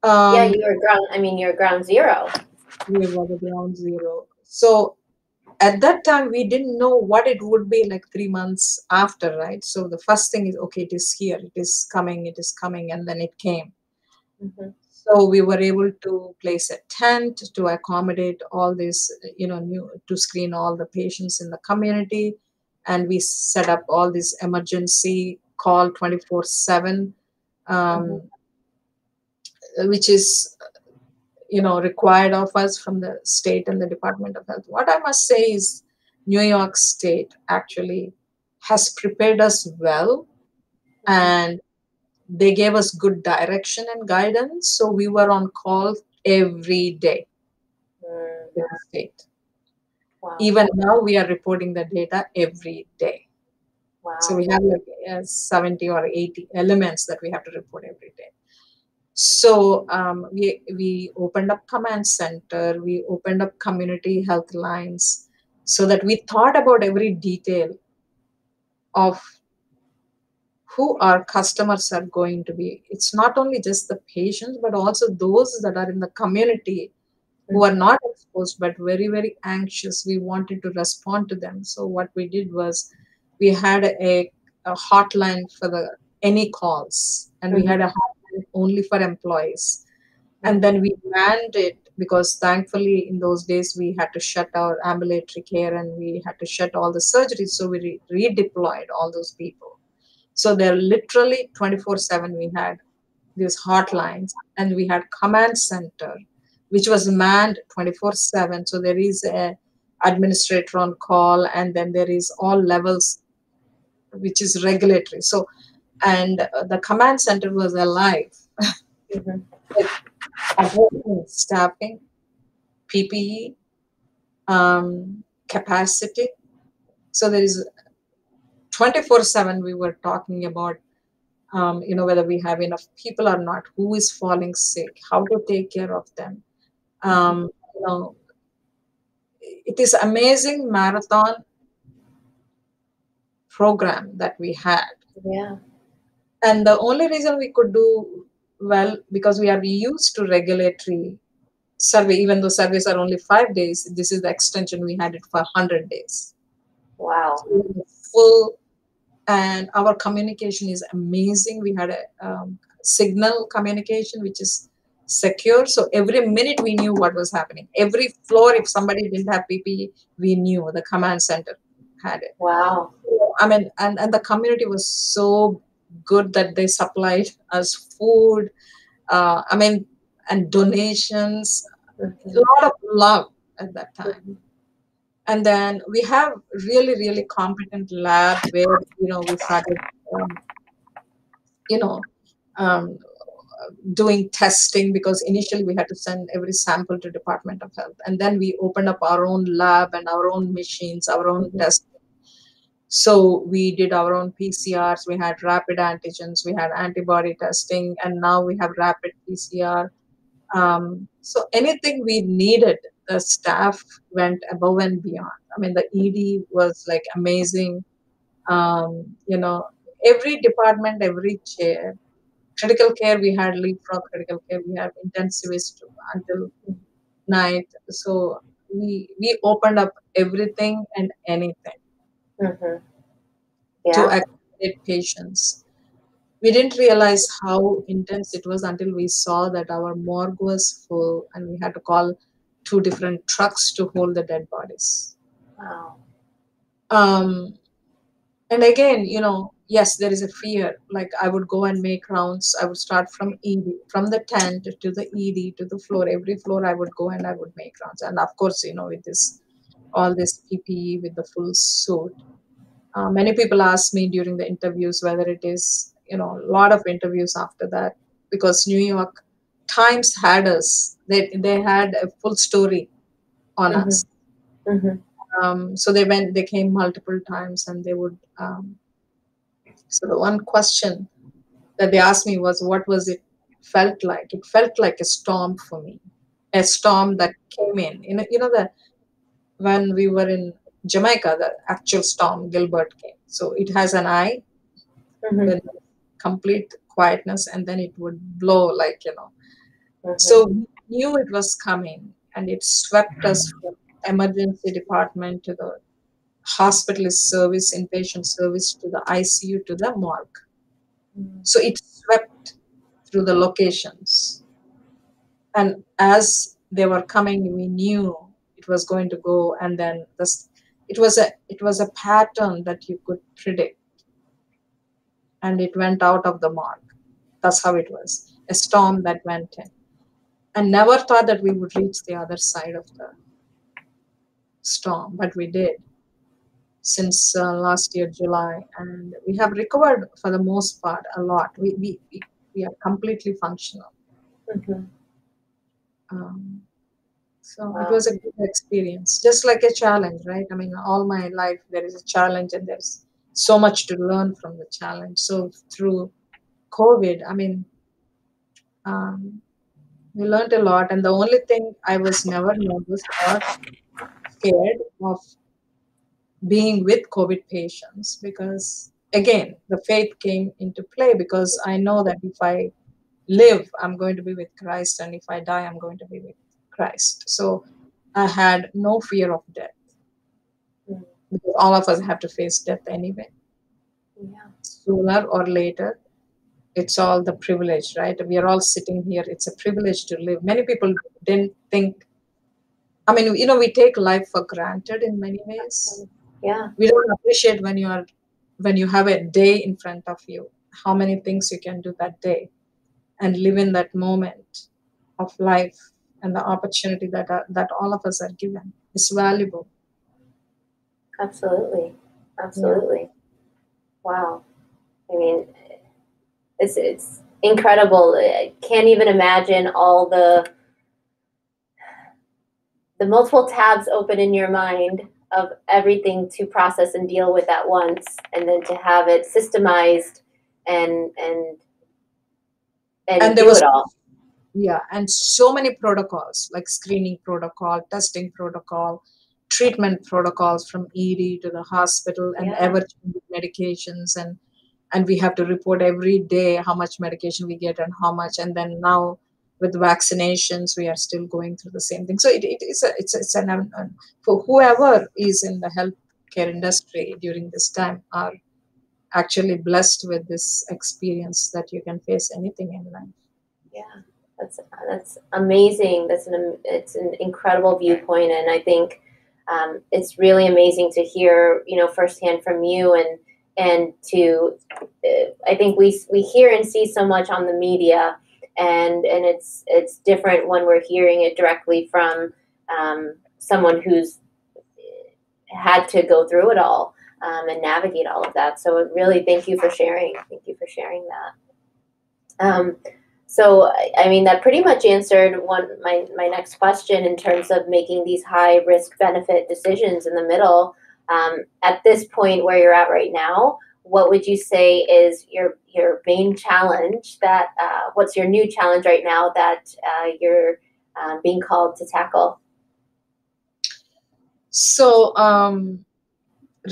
Yeah, Um, you're ground zero. we were the ground zero. So at that time, we didn't know what it would be like 3 months after, right? So the first thing is, okay, it is here, it is coming, and then it came. Mm-hmm. So we were able to place a tent to accommodate all this, to screen all the patients in the community. And we set up all this emergency call 24/7, Mm-hmm. um, which is, required of us from the state and the Department of Health. What I must say is New York State actually has prepared us well, Mm-hmm. and they gave us good direction and guidance. So we were on call every day Mm. with the state. Wow. Even now, we are reporting the data every day. So Wow. we have like 70 or 80 elements that we have to report every day. So we opened up command center, we opened up community health lines, so that we thought about every detail of who our customers are going to be. It's not only just the patients, but also those that are in the community who are Mm-hmm. not exposed but very, very anxious. We wanted to respond to them. So what we did was we had a hotline for the any calls, and we had Mm-hmm. a hotline only for employees. And Mm-hmm. then we manned it because thankfully in those days we had to shut our ambulatory care and we had to shut all the surgeries. So we redeployed all those people. So they're literally 24/7. We had these hotlines, and we had command center, which was manned 24/7. So there is a administrator on call, and then there is all levels, which is regulatory. So, and the command center was alive Mm-hmm. with addressing staffing, PPE, capacity. So there is 24/7. We were talking about whether we have enough people or not, who is falling sick, how to take care of them. Mm-hmm. Um, you know, it is amazing marathon program that we had. Yeah. And the only reason we could do well because we are used to regulatory survey, even though surveys are only 5 days, this is the extension, we had it for 100 days. Wow. So we had a full, and our communication is amazing. We had a signal communication which is secure, so every minute we knew what was happening. Every floor, if somebody didn't have PPE, we knew the command center had it. Wow. So, I mean, and the community was so good that they supplied us food, I mean, and donations, a Mm-hmm. lot of love at that time. Mm-hmm. And then we have really, really competent lab where, we started, um, you know, um, doing testing, because initially we had to send every sample to Department of Health. And then we opened up our own lab and our own machines, our own Mm-hmm. tests. So we did our own PCRs, we had rapid antigens, we had antibody testing, and now we have rapid PCR. So anything we needed, the staff went above and beyond. I mean, the ED was like amazing. Um, you know, every department, every chair. Critical care, we had leave from critical care. We have intensivist until night. So we opened up everything and anything Mm-hmm. to Yeah. accommodate patients. We didn't realize how intense it was until we saw that our morgue was full and we had to call two different trucks to hold the dead bodies. Wow. Um, and again, yes, there is a fear. Like I would go and make rounds. I would start from ED, from the tent to the ED to the floor. Every floor I would go and I would make rounds. And of course, with this all this PPE with the full suit. Many people ask me during the interviews whether it is, a lot of interviews after that, because New York Times had us. They had a full story on Mm-hmm. us. Mm-hmm. So they came multiple times, and they would. So the one question that they asked me was, "What was it felt like?" It felt like a storm for me, a storm that came in. That when we were in Jamaica, the actual storm Gilbert came. So it has an eye with complete quietness, and then it would blow So we knew it was coming, and it swept us from emergency department to the hospitalist service, inpatient service, to the ICU, to the morgue. So it swept through the locations. And as they were coming, we knew it was going to go, and then it was a pattern that you could predict, and it went out of the mark. That's how it was. A storm that went in. And never thought that we would reach the other side of the storm, but we did since last year, July, and we have recovered for the most part a lot. We are completely functional. Um, so Wow. it was a good experience, just like a challenge, right? I mean, all my life there is a challenge, and there's so much to learn from the challenge. So through COVID, I mean, um, we learned a lot, and the only thing I was never nervous or scared of being with COVID patients, because again, the faith came into play, because I know that if I live, I'm going to be with Christ, and if I die, I'm going to be with Christ. So I had no fear of death, because all of us have to face death anyway. Yeah. Sooner or later, it's all the privilege, right? We are all sitting here. It's a privilege to live. Many people didn't think, I mean, we take life for granted in many ways. Yeah. We don't appreciate when you have a day in front of you, how many things you can do that day, and live in that moment of life, and the opportunity that all of us are given is valuable. Absolutely. Yeah. Absolutely. Wow. I mean, it's incredible. I can't even imagine all the multiple tabs open in your mind of everything to process and deal with at once, and then to have it systemized and And there do was, it all. yeah, and so many protocols, like screening protocol, testing protocol, treatment protocols, from ED to the hospital, and Yeah. ever changing medications, and we have to report every day how much medication we get and how much. And then now with vaccinations, we are still going through the same thing. So it's an for whoever is in the healthcare industry during this time are actually blessed with this experience, that you can face anything in life. Yeah, that's amazing. It's an incredible viewpoint, and I think it's really amazing to hear, firsthand from you, and to I think we hear and see so much on the media, and it's different when we're hearing it directly from someone who's had to go through it all and navigate all of that. So really, thank you for sharing. Thank you for sharing that. So, I mean, that pretty much answered my next question in terms of making these high risk benefit decisions in the middle. At this point where you're at right now, what would you say is your main challenge? What's your new challenge right now that you're being called to tackle? So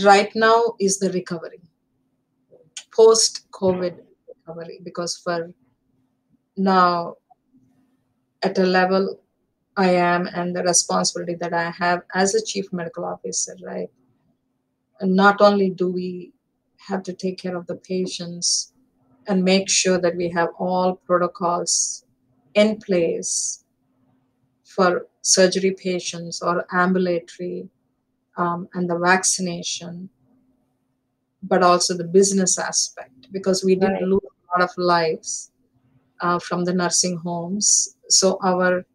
right now is the recovery, post-COVID recovery, because for now, at a level I am, and the responsibility that I have as a chief medical officer, right? And not only do we have to take care of the patients and make sure that we have all protocols in place for surgery patients or ambulatory, and the vaccination, but also the business aspect, because we did Right. lose a lot of lives from the nursing homes. So our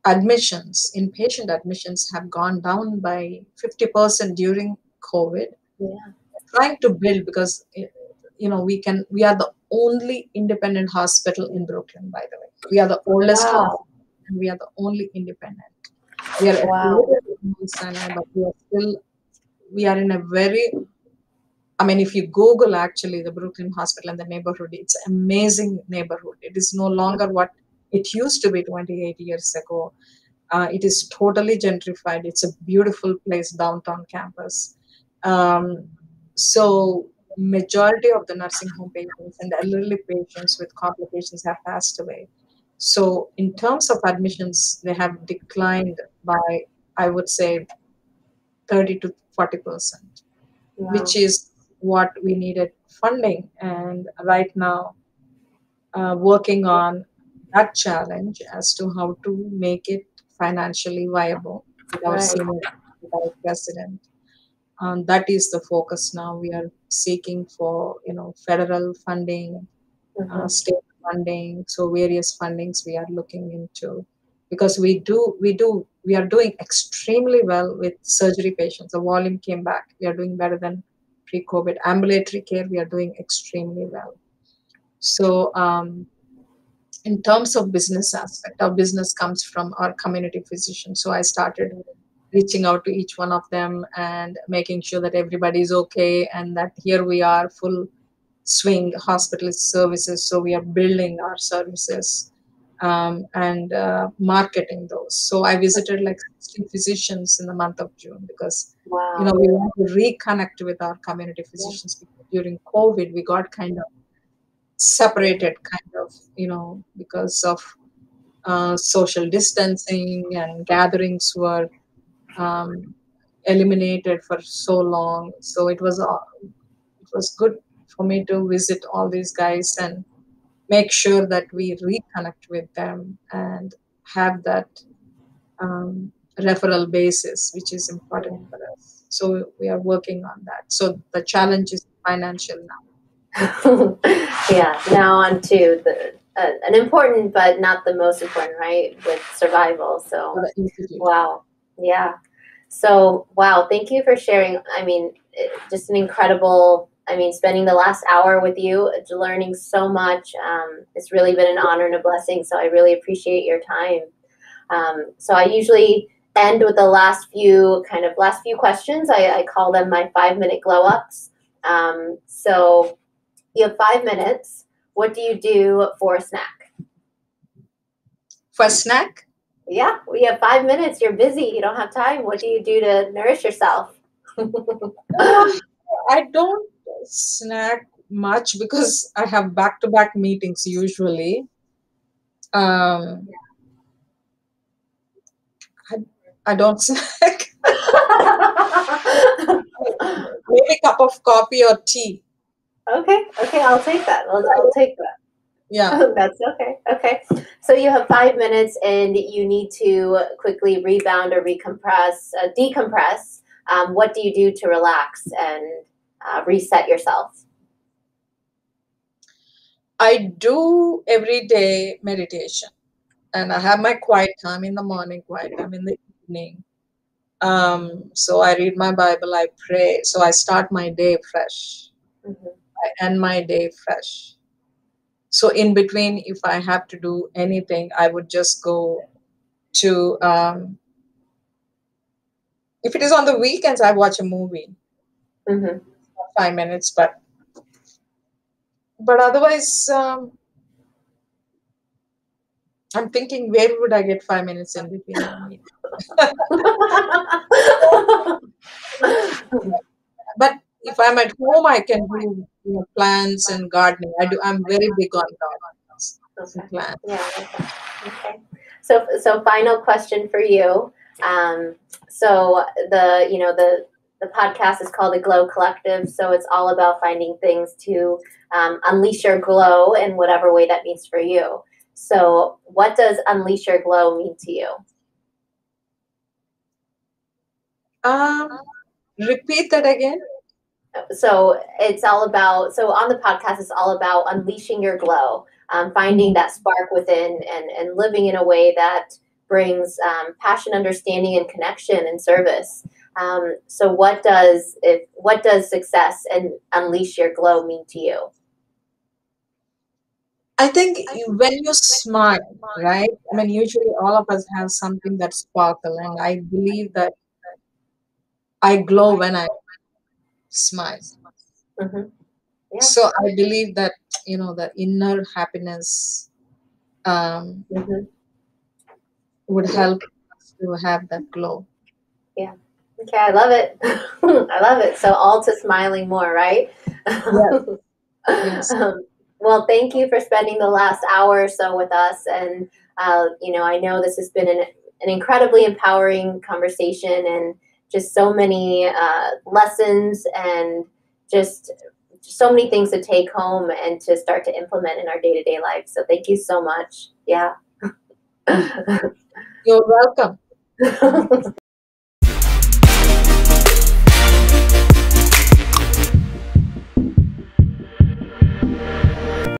inpatient admissions have gone down by 50% during COVID. Yeah. Trying to build, because we are the only independent hospital in Brooklyn, by the way. We are the oldest Wow. hospital, and we are the only independent. We are Wow. affiliated with Mount Sinai, but we are in a very, I mean, if you Google actually the Brooklyn Hospital and the neighborhood, it's an amazing neighborhood. It is no longer what it used to be 28 years ago. It is totally gentrified. It's a beautiful place, downtown campus. Um, so majority of the nursing home patients and elderly patients with complications have passed away. So in terms of admissions, they have declined by, I would say, 30 to 40%, which Wow. is what we needed funding. And right now, working on that challenge as to how to make it financially viable with our Right. senior, with our president. That is the focus now. We are seeking for, federal funding, Mm-hmm. state funding, so various fundings we are looking into, because we are doing extremely well with surgery patients. The volume came back. We are doing better than pre-COVID. Ambulatory care, we are doing extremely well. So in terms of business aspect, our business comes from our community physicians. So I started reaching out to each one of them and making sure that everybody's okay, and that here we are, full swing hospital services. So we are building our services, and marketing those. So I visited like 60 physicians in the month of June, because Wow. we want to reconnect with our community Yeah. physicians, because during COVID we got kind of separated, because of social distancing, and gatherings were um, eliminated for so long. So it was good for me to visit all these guys and make sure that we reconnect with them and have that referral basis, which is important for us. So we are working on that. So the challenge is financial now Yeah. Now on to the an important but not the most important, right? With survival. for So, the institute. wow. Yeah. So, wow. Thank you for sharing. I mean, just an incredible. I mean, spending the last hour with you, learning so much. It's really been an honor and a blessing. So I really appreciate your time. So I usually end with the last few questions. I call them my 5-minute glow ups. So you have 5 minutes. What do you do for a snack? For snack, Yeah, we have 5 minutes. You're busy. You don't have time. What do you do to nourish yourself? uh, I don't snack much because I have back-to-back meetings usually. Um, I, I don't snack. Maybe a cup of coffee or tea. Okay, I'll take that. I'll take that. Yeah. That's okay. Okay. So you have 5 minutes and you need to quickly rebound or decompress. What do you do to relax and reset yourself? I do everyday meditation, and I have my quiet time in the morning, quiet time in the evening. So I read my Bible, I pray. So I start my day fresh. Mhm. I end my day fresh. So in between, if I have to do anything, I would just go to, if it is on the weekends, I watch a movie, Mhm. 5 minutes, but otherwise, I'm thinking, where would I get 5 minutes in between my meeting? But if I'm at home, I can do, plants and gardening. I'm very big on gardens and Okay. plants. Yeah. Okay. Okay. So final question for you. Um, so the podcast is called the Glow Collective. So it's all about finding things to unleash your glow in whatever way that means for you. So what does unleash your glow mean to you? Um, Repeat that again. So it's all about, so on the podcast it's all about unleashing your glow, finding Mhm. that spark within, and living in a way that brings passion, understanding, and connection and service. So what does success and unleash your glow mean to you? I think when you smile, right? I mean, usually all of us have something that sparkle, and I believe that I glow when I smile. Hmm. Yeah. So I believe that, the inner happiness um, Hmm. would Yeah. help to have that glow. Yeah. Okay, I love it. I love it. So all to smiling more, right? Yes. Yes. Well, thank you for spending the last hour or so with us. And, I know this has been an incredibly empowering conversation and just so many lessons and just so many things to take home and to start to implement in our day-to-day life. So thank you so much. Yeah. You're welcome.